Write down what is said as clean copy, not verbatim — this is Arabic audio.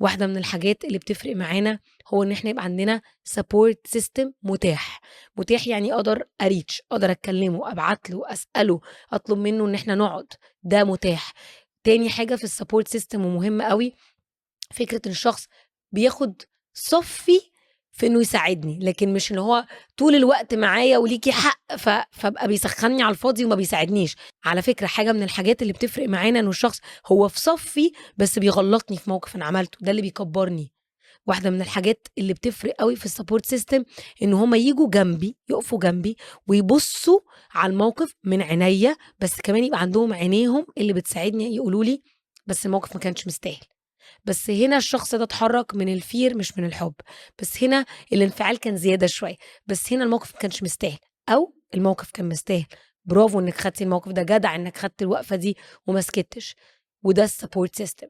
واحدة من الحاجات اللي بتفرق معانا هو إن إحنا يبقى عندنا support system متاح يعني أقدر أreach، أقدر أكلمه، أبعت له، أسأله، أطلب منه إن إحنا نقعد، ده متاح. تاني حاجة في الsupport system ومهمة أوي، فكرة إن الشخص بياخد صفّي في إنه يساعدني، لكن مش إن هو طول الوقت معايا وليكِ حق فابقى بيسخّنّي على الفاضي وما بيساعدنيش. على فكرة حاجة من الحاجات اللي بتفرق معانا إنه الشخص هو في صفّي بس بيغلّطني في موقف أنا عملته، ده اللي بيكبّرني. واحدة من الحاجات اللي بتفرق أوي في الsupport system إن هُم ييجوا جنبي، يقفوا جنبي ويبُصّوا على الموقف من عينيّا، بس كمان يبقى عندهم عينيهم اللي بتساعدني يقولوا لي بس الموقف ما كانش مستاهل. بس هنا الشخص ده اتحرّك من الFear مش من الحُب، بس هنا الانفعال كان زيادة شوية، بس هنا الموقف ما كانش مستاهل، أو الموقف كان مستاهل، برافو إنِّك خدتِ الموقف ده، جدع إنّك خدت الوقفة دي وما سكتّش، وده الsupport system.